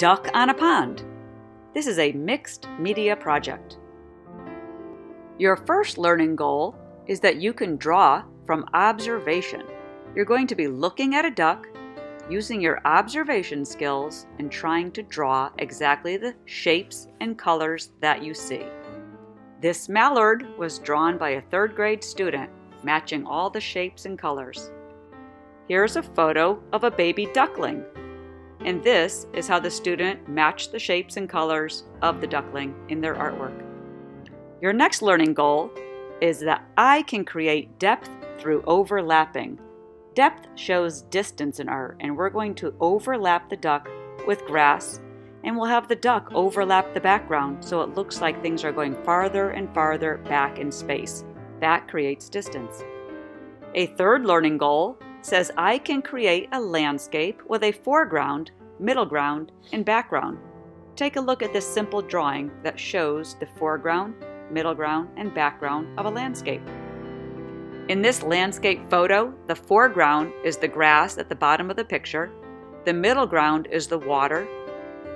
duck on a pond. This is a mixed media project. Your first learning goal is that you can draw from observation. You're going to be looking at a duck, using your observation skills, and trying to draw exactly the shapes and colors that you see. This mallard was drawn by a 3rd grade student, matching all the shapes and colors. Here's a photo of a baby duckling, and this is how the student matched the shapes and colors of the duckling in their artwork. Your next learning goal is that I can create depth through overlapping. Depth shows distance in art, and we're going to overlap the duck with grass, and we'll have the duck overlap the background so it looks like things are going farther and farther back in space. That creates distance. A 3rd learning goal says I can create a landscape with a foreground, middle ground, and background. Take a look at this simple drawing that shows the foreground, middle ground, and background of a landscape. In this landscape photo, the foreground is the grass at the bottom of the picture, the middle ground is the water,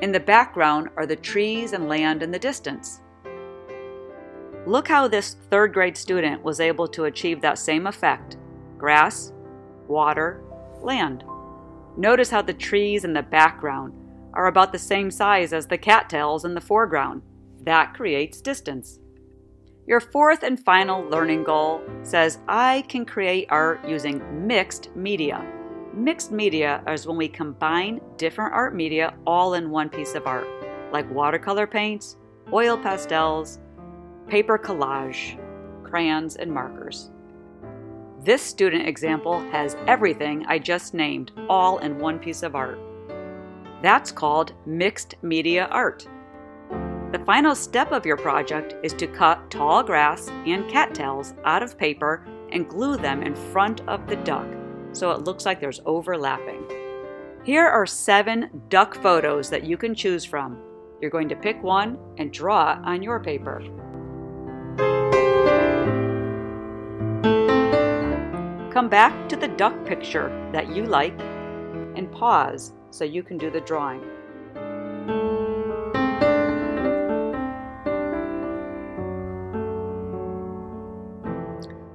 and the background are the trees and land in the distance. Look how this 3rd grade student was able to achieve that same effect: grass, water, land. Notice how the trees in the background are about the same size as the cattails in the foreground. That creates distance. Your 4th and final learning goal says I can create art using mixed media. Mixed media is when we combine different art media all in one piece of art, like watercolor paints, oil pastels, paper collage, crayons, and markers. This student example has everything I just named all in one piece of art. That's called mixed media art. The final step of your project is to cut tall grass and cattails out of paper and glue them in front of the duck so it looks like there's overlapping. Here are 7 duck photos that you can choose from. You're going to pick one and draw on your paper. Come back to the duck picture that you like and pause so you can do the drawing.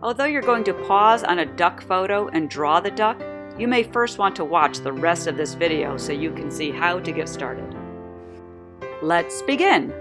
Although you're going to pause on a duck photo and draw the duck, you may first want to watch the rest of this video so you can see how to get started. Let's begin!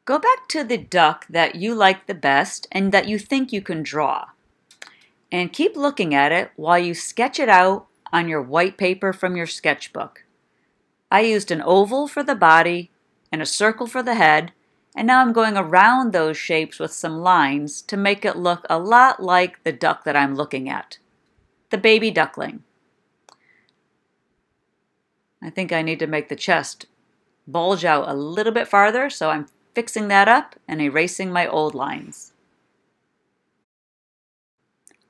Go back to the duck that you like the best and that you think you can draw. And keep looking at it while you sketch it out on your white paper from your sketchbook. I used an oval for the body and a circle for the head, and now I'm going around those shapes with some lines to make it look a lot like the duck that I'm looking at, the baby duckling. I think I need to make the chest bulge out a little bit farther, so I'm fixing that up and erasing my old lines.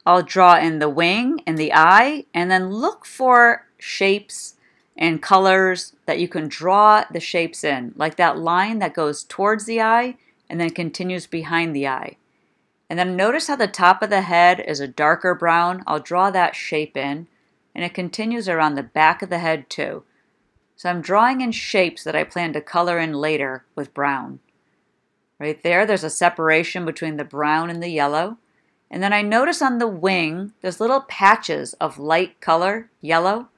I'll draw in the wing and the eye, and then look for shapes and colors that you can draw the shapes in, like that line that goes towards the eye and then continues behind the eye. And then notice how the top of the head is a darker brown. I'll draw that shape in, and it continues around the back of the head too. So I'm drawing in shapes that I plan to color in later with brown. Right there, there's a separation between the brown and the yellow. And then I notice on the wing, there's little patches of light color, yellow.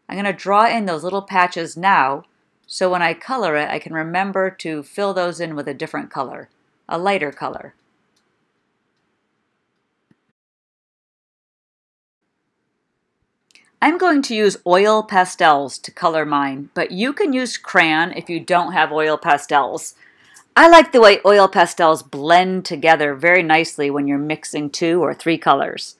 I'm going to draw in those little patches now, so when I color it, I can remember to fill those in with a different color, a lighter color. I'm going to use oil pastels to color mine, but you can use crayon if you don't have oil pastels. I like the way oil pastels blend together very nicely when you're mixing 2 or 3 colors.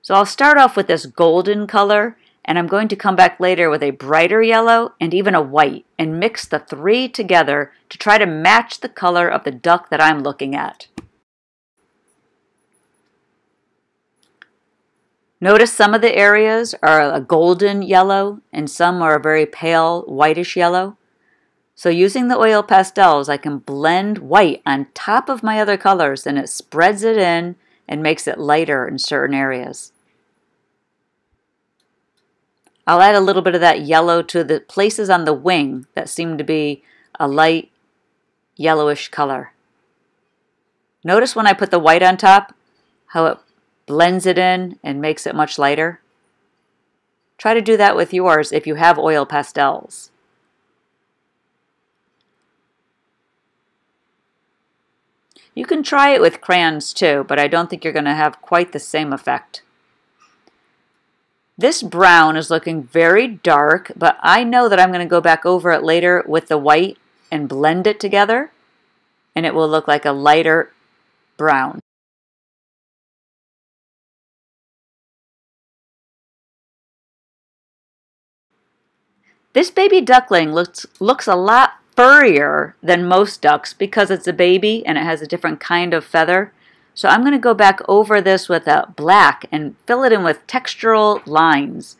So I'll start off with this golden color, And I'm going to come back later with a brighter yellow and even a white and mix the three together to try to match the color of the duck that I'm looking at. Notice some of the areas are a golden yellow and some are a very pale whitish yellow. So using the oil pastels, I can blend white on top of my other colors and it spreads it in and makes it lighter in certain areas. I'll add a little bit of that yellow to the places on the wing that seem to be a light yellowish color. Notice when I put the white on top, how it blends it in and makes it much lighter. Try to do that with yours if you have oil pastels. You can try it with crayons too, but I don't think you're going to have quite the same effect. This brown is looking very dark, but I know that I'm going to go back over it later with the white and blend it together, and it will look like a lighter brown. This baby duckling looks a lot furrier than most ducks because it's a baby and it has a different kind of feather. So I'm going to go back over this with a black and fill it in with textural lines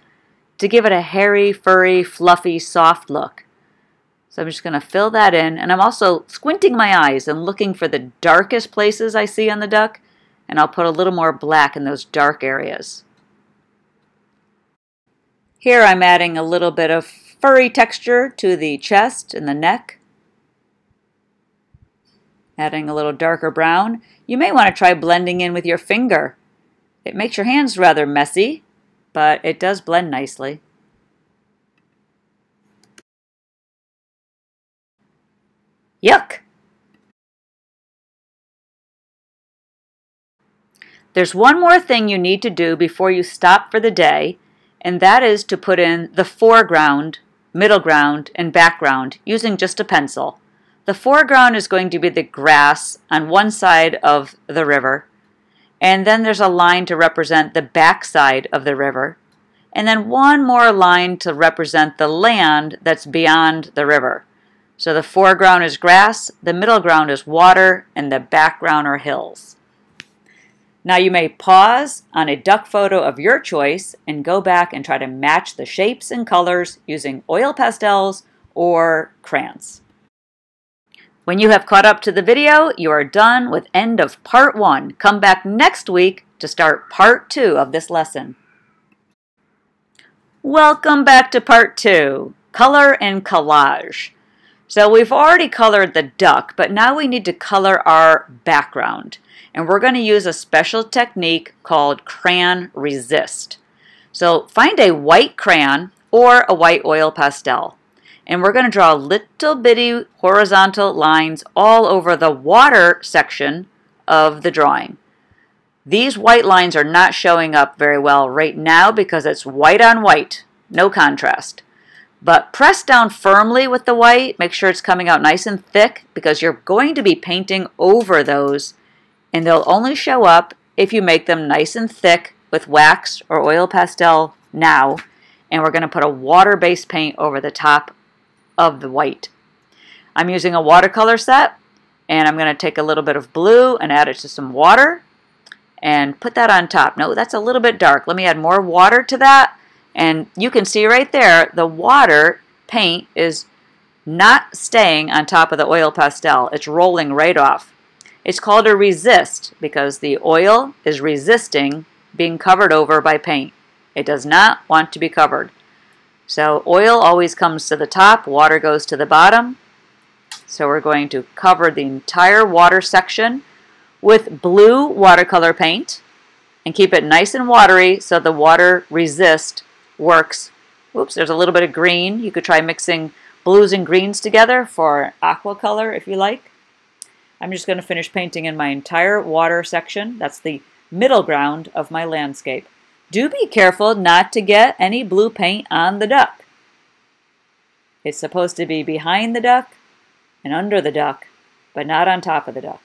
to give it a hairy, furry, fluffy, soft look. So I'm just going to fill that in, and I'm also squinting my eyes and looking for the darkest places I see on the duck, and I'll put a little more black in those dark areas. Here I'm adding a little bit of furry texture to the chest and the neck. Adding a little darker brown. You may want to try blending in with your finger. It makes your hands rather messy, but it does blend nicely. Yuck! There's one more thing you need to do before you stop for the day, and that is to put in the foreground, middle ground, and background using just a pencil. The foreground is going to be the grass on one side of the river, and then there's a line to represent the back side of the river, and then one more line to represent the land that's beyond the river. So the foreground is grass, the middle ground is water, and the background are hills. Now you may pause on a duck photo of your choice and go back and try to match the shapes and colors using oil pastels or crayons. When you have caught up to the video, you are done with end of part 1. Come back next week to start part 2 of this lesson. Welcome back to part 2, color and collage. So we've already colored the duck, but now we need to color our background. And we're going to use a special technique called crayon resist. So find a white crayon or a white oil pastel. And we're going to draw little bitty horizontal lines all over the water section of the drawing. These white lines are not showing up very well right now because it's white on white, no contrast. But press down firmly with the white, make sure it's coming out nice and thick because you're going to be painting over those, and they'll only show up if you make them nice and thick with wax or oil pastel now, and we're going to put a water-based paint over the top of the white. I'm using a watercolor set, and I'm going to take a little bit of blue and add it to some water and put that on top. No, that's a little bit dark. Let me add more water to that, and you can see right there the water paint is not staying on top of the oil pastel. It's rolling right off. It's called a resist because the oil is resisting being covered over by paint. It does not want to be covered. So oil always comes to the top, water goes to the bottom. So we're going to cover the entire water section with blue watercolor paint and keep it nice and watery so the water resist works. Oops, there's a little bit of green. You could try mixing blues and greens together for aqua color if you like. I'm just going to finish painting in my entire water section. That's the middle ground of my landscape. Do be careful not to get any blue paint on the duck. It's supposed to be behind the duck and under the duck, but not on top of the duck.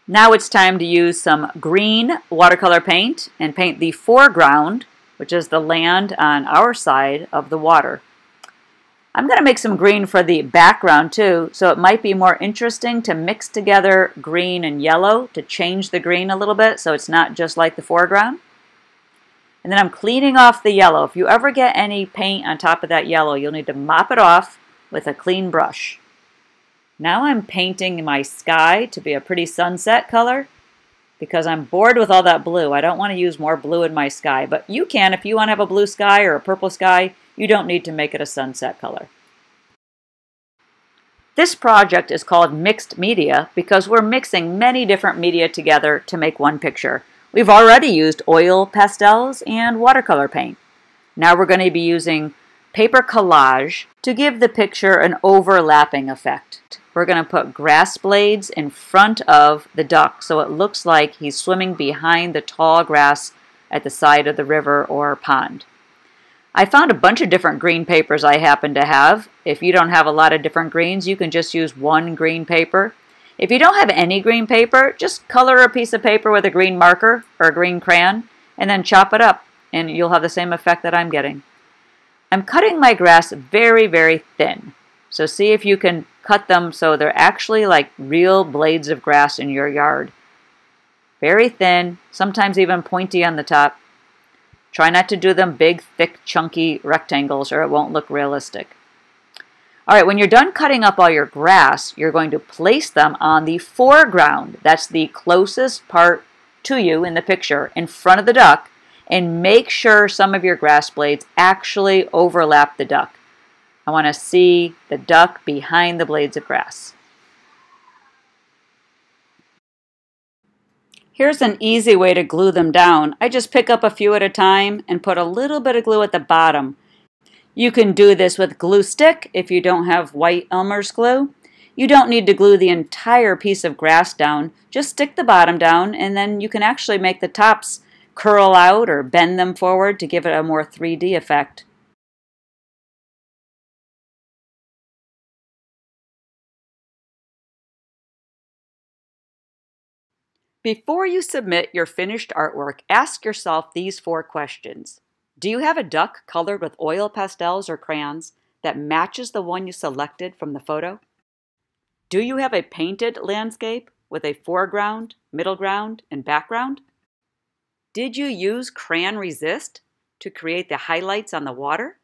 Now it's time to use some green watercolor paint and paint the foreground, which is the land on our side of the water. I'm going to make some green for the background too, so it might be more interesting to mix together green and yellow to change the green a little bit so it's not just like the foreground. And then I'm cleaning off the yellow. If you ever get any paint on top of that yellow, you'll need to mop it off with a clean brush. Now I'm painting my sky to be a pretty sunset color because I'm bored with all that blue. I don't want to use more blue in my sky, but you can if you want to have a blue sky or a purple sky. You don't need to make it a sunset color. This project is called mixed media because we're mixing many different media together to make one picture. We've already used oil pastels and watercolor paint. Now we're going to be using paper collage to give the picture an overlapping effect. We're going to put grass blades in front of the duck so it looks like he's swimming behind the tall grass at the side of the river or pond. I found a bunch of different green papers I happen to have. If you don't have a lot of different greens, you can just use one green paper. If you don't have any green paper, just color a piece of paper with a green marker or a green crayon and then chop it up and you'll have the same effect that I'm getting. I'm cutting my grass very, very thin. So see if you can cut them so they're actually like real blades of grass in your yard. Very thin, sometimes even pointy on the top. Try not to do them big, thick, chunky rectangles or it won't look realistic. All right, when you're done cutting up all your grass, you're going to place them on the foreground. That's the closest part to you in the picture, in front of the duck, and make sure some of your grass blades actually overlap the duck. I want to see the duck behind the blades of grass. Here's an easy way to glue them down. I just pick up a few at a time and put a little bit of glue at the bottom. You can do this with glue stick if you don't have white Elmer's glue. You don't need to glue the entire piece of grass down. Just stick the bottom down and then you can actually make the tops curl out or bend them forward to give it a more 3D effect. Before you submit your finished artwork, ask yourself these 4 questions. Do you have a duck colored with oil pastels or crayons that matches the one you selected from the photo? Do you have a painted landscape with a foreground, middle ground, and background? Did you use crayon resist to create the highlights on the water?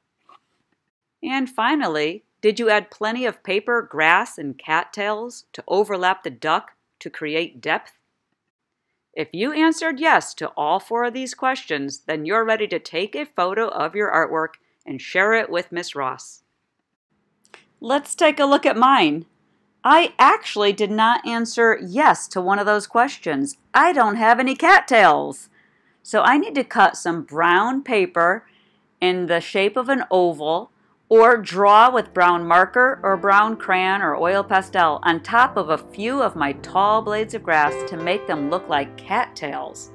And finally, did you add plenty of paper, grass, and cattails to overlap the duck to create depth? If you answered yes to all 4 of these questions, then you're ready to take a photo of your artwork and share it with Miss Ross. Let's take a look at mine. I actually did not answer yes to one of those questions. I don't have any cattails. So I need to cut some brown paper in the shape of an oval or draw with brown marker or brown crayon or oil pastel on top of a few of my tall blades of grass to make them look like cattails.